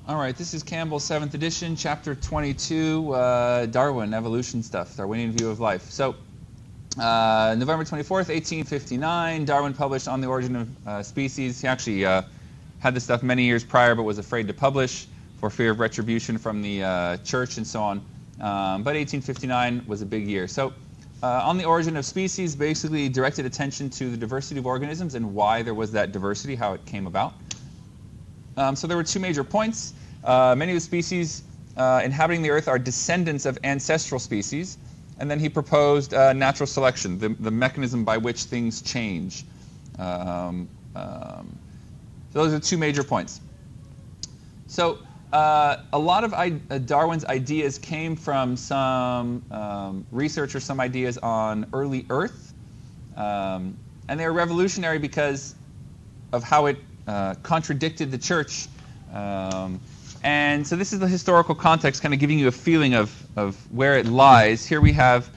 All right, this is Campbell's 7th edition, chapter 22, Darwin, evolution stuff, Darwinian view of life. So, November 24th, 1859, Darwin published On the Origin of Species. He actually had this stuff many years prior, but was afraid to publish for fear of retribution from the church and so on. But 1859 was a big year. So, On the Origin of Species basically directed attention to the diversity of organisms and why there was that diversity, how it came about. So there were two major points. Many of the species inhabiting the Earth are descendants of ancestral species. And then he proposed natural selection, the mechanism by which things change. So those are two major points. So a lot of Darwin's ideas came from some research or some ideas on early Earth. And they were revolutionary because of how it contradicted the church. And so this is the historical context, kind of giving you a feeling of where it lies. Here we have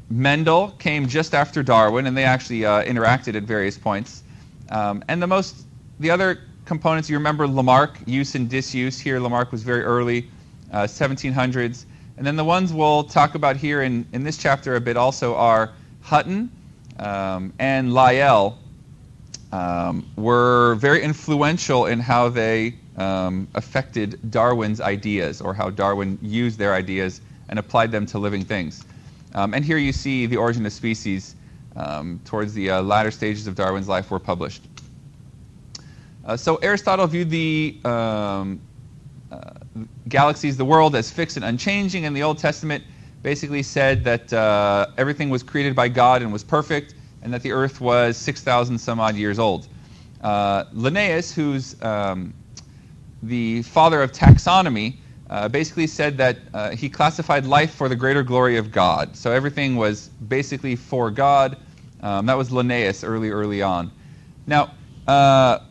Mendel came just after Darwin, and they actually interacted at various points. And the other components, you remember Lamarck, use and disuse. Here Lamarck was very early, 1700s. And then the ones we'll talk about here in this chapter a bit also are Hutton and Lyell. Were very influential in how they affected Darwin's ideas, or how Darwin used their ideas and applied them to living things. And here you see The Origin of Species towards the latter stages of Darwin's life were published. So Aristotle viewed the galaxies, the world, as fixed and unchanging, and the Old Testament basically said that everything was created by God and was perfect, and that the Earth was 6,000 some odd years old. Linnaeus, who's the father of taxonomy, basically said that he classified life for the greater glory of God. So everything was basically for God. That was Linnaeus early on. Now,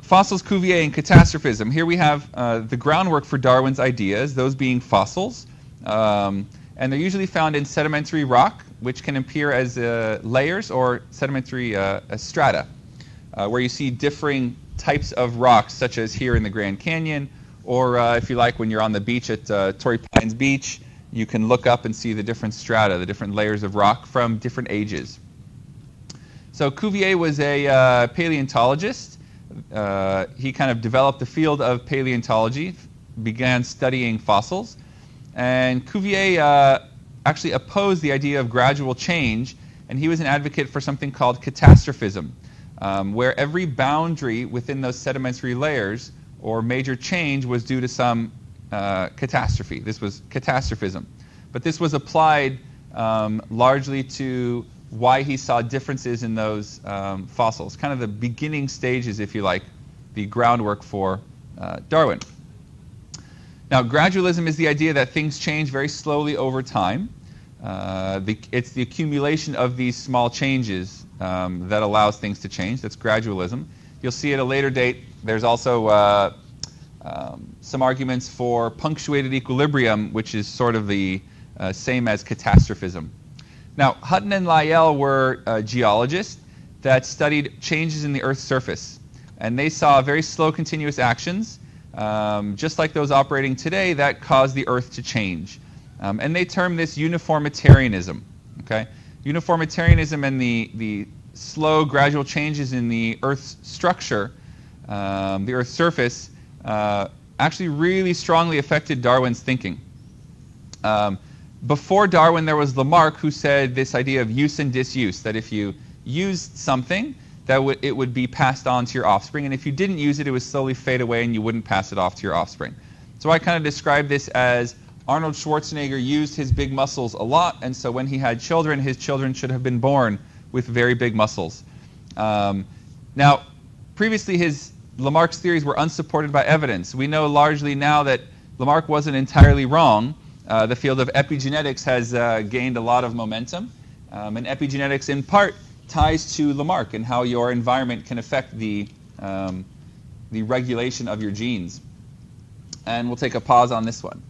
fossils, Cuvier, and catastrophism. Here we have the groundwork for Darwin's ideas, those being fossils. And they're usually found in sedimentary rock, which can appear as layers, or sedimentary strata, where you see differing types of rocks, such as here in the Grand Canyon, or if you like, when you're on the beach at Torrey Pines Beach, you can look up and see the different strata, the different layers of rock from different ages. So Cuvier was a paleontologist. He kind of developed the field of paleontology, began studying fossils. And Cuvier actually opposed the idea of gradual change, and he was an advocate for something called catastrophism, where every boundary within those sedimentary layers or major change was due to some catastrophe. This was catastrophism. But this was applied largely to why he saw differences in those fossils, kind of the beginning stages, if you like, the groundwork for Darwin. Now, gradualism is the idea that things change very slowly over time. It's the accumulation of these small changes that allows things to change. That's gradualism. You'll see at a later date, there's also some arguments for punctuated equilibrium, which is sort of the same as catastrophism. Now, Hutton and Lyell were geologists that studied changes in the Earth's surface. And they saw very slow continuous actions, just like those operating today, that caused the Earth to change. And they term this uniformitarianism. Okay? Uniformitarianism and the slow, gradual changes in the Earth's structure, the Earth's surface, actually really strongly affected Darwin's thinking. Before Darwin, there was Lamarck, who said this idea of use and disuse, that if you used something, that it would be passed on to your offspring, and if you didn't use it, it would slowly fade away and you wouldn't pass it off to your offspring. So I kind of describe this as Arnold Schwarzenegger used his big muscles a lot, and so when he had children, his children should have been born with very big muscles. Now, previously Lamarck's theories were unsupported by evidence. We know largely now that Lamarck wasn't entirely wrong. The field of epigenetics has gained a lot of momentum, and epigenetics in part ties to Lamarck and how your environment can affect the regulation of your genes. And we'll take a pause on this one.